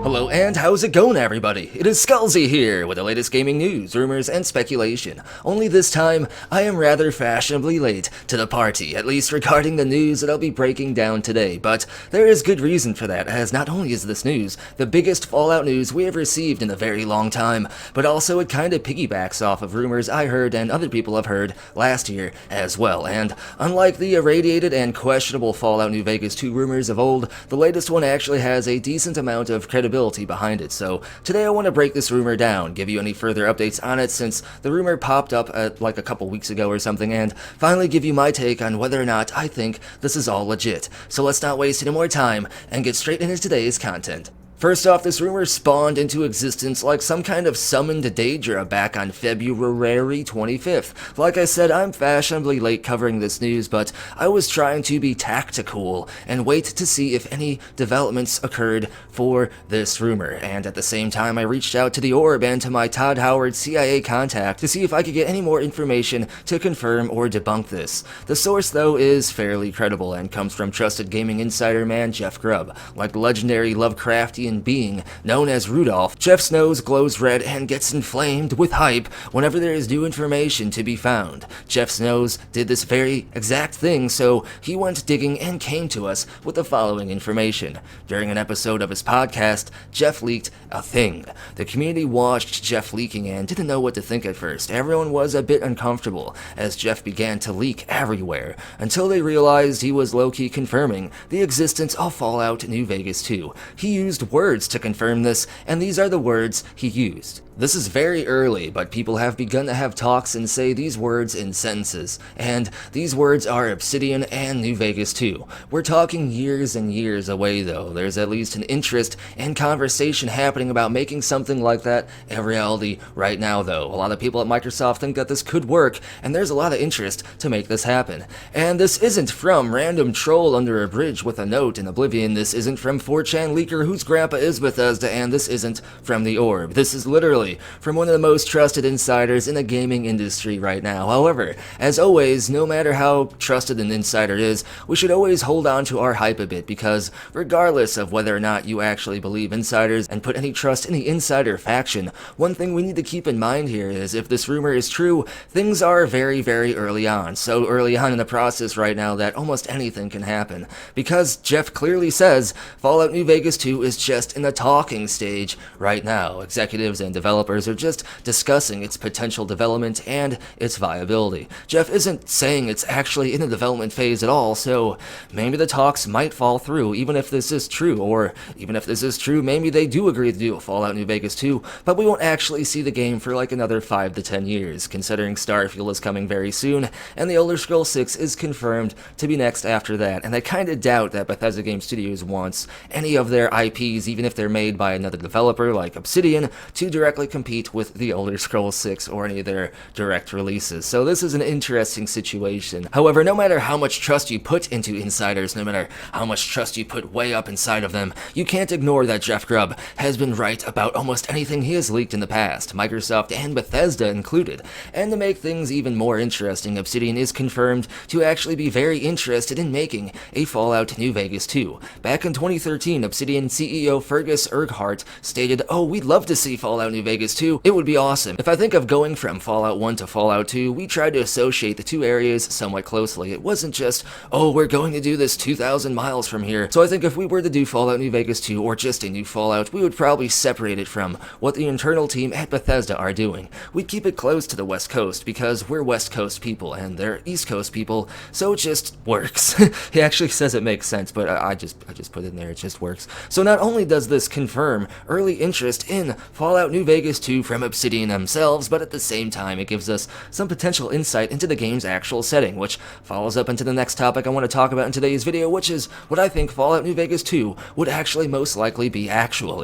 Hello and how's it going, everybody? It is Skullzi here with the latest gaming news, rumors, and speculation. Only this time, I am rather fashionably late to the party, at least regarding the news that I'll be breaking down today, but there is good reason for that, as not only is this news the biggest Fallout news we have received in a very long time, but also it kinda piggybacks off of rumors I heard and other people have heard last year as well, and unlike the irradiated and questionable Fallout New Vegas 2 rumors of old, the latest one actually has a decent amount of credibility behind it. So today I want to break this rumor down, give you any further updates on it since the rumor popped up like a couple weeks ago or something, and finally give you my take on whether or not I think this is all legit. So let's not waste any more time and get straight into today's content. First off, this rumor spawned into existence like some kind of summoned Daedra back on February 25th. Like I said, I'm fashionably late covering this news, but I was trying to be tactical and wait to see if any developments occurred for this rumor. And at the same time, I reached out to the Orb and to my Todd Howard CIA contact to see if I could get any more information to confirm or debunk this. The source, though, is fairly credible and comes from trusted gaming insider man Jeff Grubb. Like the legendary Lovecraftian being known as Rudolph, Jeff's nose glows red and gets inflamed with hype whenever there is new information to be found. Jeff's nose did this very exact thing, so he went digging and came to us with the following information. During an episode of his podcast, Jeff leaked a thing. The community watched Jeff leaking and didn't know what to think at first. Everyone was a bit uncomfortable as Jeff began to leak everywhere, until they realized he was low-key confirming the existence of Fallout New Vegas 2. He used words to confirm this, and these are the words he used. This is very early, but people have begun to have talks and say these words in sentences, and these words are Obsidian and New Vegas 2. We're talking years and years away though. There's at least an interest and conversation happening about making something like that a reality right now though. A lot of people at Microsoft think that this could work, and there's a lot of interest to make this happen. And this isn't from random troll under a bridge with a note in Oblivion, this isn't from 4chan leaker whose grandpa is Bethesda, and this isn't from the Orb. This is literally from one of the most trusted insiders in the gaming industry right now. However, as always, no matter how trusted an insider is, we should always hold on to our hype a bit, because regardless of whether or not you actually believe insiders and put any trust in the insider faction, one thing we need to keep in mind here is if this rumor is true, things are very, very early on. So early on in the process right now that almost anything can happen. Because Jeff clearly says Fallout New Vegas 2 is just in the talking stage right now. Executives and developers are just discussing its potential development and its viability. Jeff isn't saying it's actually in the development phase at all, so maybe the talks might fall through even if this is true, or even if this is true, maybe they do agree to do Fallout New Vegas 2, but we won't actually see the game for like another 5 to 10 years, considering Starfield is coming very soon, and the Elder Scrolls 6 is confirmed to be next after that, and I kinda doubt that Bethesda Game Studios wants any of their IPs, even if they're made by another developer like Obsidian, to directly compete with the Elder Scrolls 6 or any of their direct releases. So this is an interesting situation. However, no matter how much trust you put into insiders, no matter how much trust you put way up inside of them, you can't ignore that Jeff Grubb has been right about almost anything he has leaked in the past, Microsoft and Bethesda included. And to make things even more interesting, Obsidian is confirmed to actually be very interested in making a Fallout New Vegas 2. Back in 2013, Obsidian CEO Fergus Urquhart stated, "Oh, we'd love to see Fallout New Vegas 2, it would be awesome." If I think of going from Fallout 1 to Fallout 2, we tried to associate the two areas somewhat closely. It wasn't just, oh, we're going to do this 2,000 miles from here. So I think if we were to do Fallout New Vegas 2, or just a new Fallout, we would probably separate it from what the internal team at Bethesda are doing. We'd keep it close to the West Coast, because we're West Coast people, and they're East Coast people, so it just works. He actually says it makes sense, but I just put it in there, it just works. So not only does this confirm early interest in Fallout New Vegas 2 from Obsidian themselves, but at the same time it gives us some potential insight into the game's actual setting, which follows up into the next topic I want to talk about in today's video, which is what I think Fallout New Vegas 2 would actually most likely be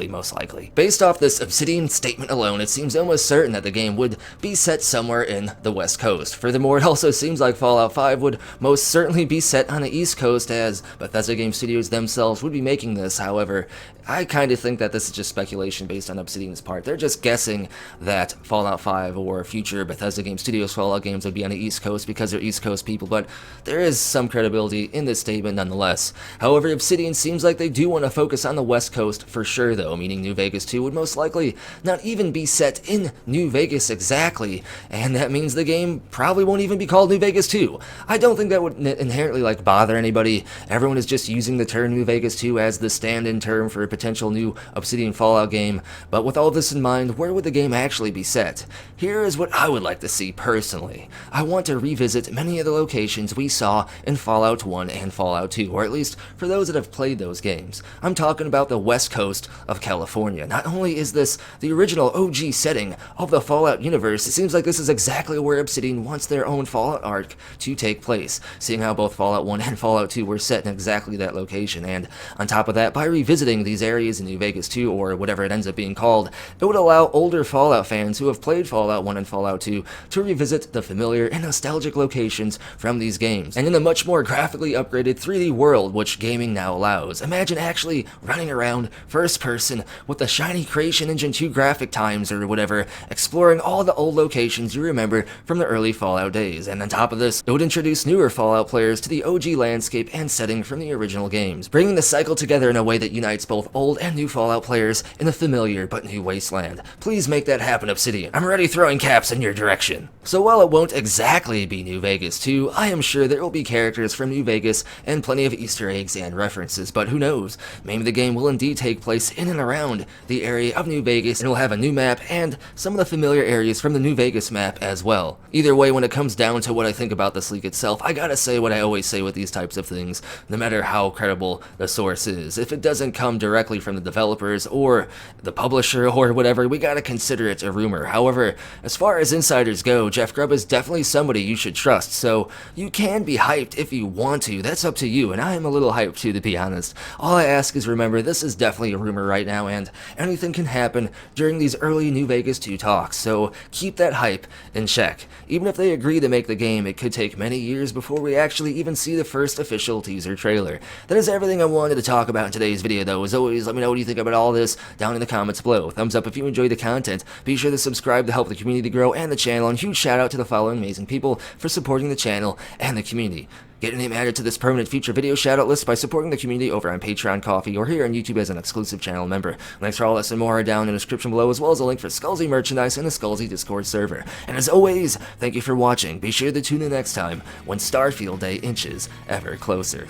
most likely. Based off this Obsidian statement alone, it seems almost certain that the game would be set somewhere in the West Coast. Furthermore, it also seems like Fallout 5 would most certainly be set on the East Coast, as Bethesda Game Studios themselves would be making this. However, I kind of think that this is just speculation based on Obsidian's part. They're just guessing that Fallout 5 or future Bethesda Game Studios Fallout games would be on the East Coast because they're East Coast people, but there is some credibility in this statement nonetheless. However, Obsidian seems like they do want to focus on the West Coast for sure though, meaning New Vegas 2 would most likely not even be set in New Vegas exactly, and that means the game probably won't even be called New Vegas 2. I don't think that would inherently bother anybody. Everyone is just using the term New Vegas 2 as the stand-in term for a potential new Obsidian Fallout game, but with all this in mind, where would the game actually be set? Here is what I would like to see personally. I want to revisit many of the locations we saw in Fallout 1 and Fallout 2, or at least for those that have played those games. I'm talking about the west coast of California. Not only is this the original OG setting of the Fallout universe, it seems like this is exactly where Obsidian wants their own Fallout arc to take place, seeing how both Fallout 1 and Fallout 2 were set in exactly that location. And on top of that, by revisiting these areas in New Vegas 2, or whatever it ends up being called, it would allow older Fallout fans who have played Fallout 1 and Fallout 2 to revisit the familiar and nostalgic locations from these games, and in a much more graphically upgraded 3D world which gaming now allows. Imagine actually running around first person with the shiny Creation Engine 2 graphic times or whatever, exploring all the old locations you remember from the early Fallout days, and on top of this, it would introduce newer Fallout players to the OG landscape and setting from the original games, bringing the cycle together in a way that unites both old and new Fallout players in a familiar but new wasteland. Please make that happen, Obsidian. I'm already throwing caps in your direction. So while it won't exactly be New Vegas 2, I am sure there will be characters from New Vegas and plenty of Easter eggs and references, but who knows, maybe the game will indeed take place in and around the area of New Vegas and will have a new map and some of the familiar areas from the New Vegas map as well. Either way, when it comes down to what I think about this leak itself, I gotta say what I always say with these types of things, no matter how credible the source is. If it doesn't come directly from the developers or the publisher or whatever, we gotta consider it a rumor. However, as far as insiders go, Jeff Grubb is definitely somebody you should trust, so you can be hyped if you want to. That's up to you, and I am a little hyped too, to be honest. All I ask is remember, this is definitely a rumor right now, and anything can happen during these early New Vegas 2 talks, so keep that hype in check. Even if they agree to make the game, it could take many years before we actually even see the first official teaser trailer. That is everything I wanted to talk about in today's video though. As always, let me know what you think about all this down in the comments below. Thumbs up if you enjoyed the content, be sure to subscribe to help the community grow and the channel, and huge shout out to the following amazing people for supporting the channel and the community. Get your name added to this permanent future video shoutout list by supporting the community over on Patreon, Coffee, or here on YouTube as an exclusive channel member. Links for all this and more are down in the description below, as well as a link for Skullzi merchandise and the Skullzi Discord server. And as always, thank you for watching. Be sure to tune in next time when Starfield Day inches ever closer.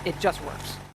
It just works.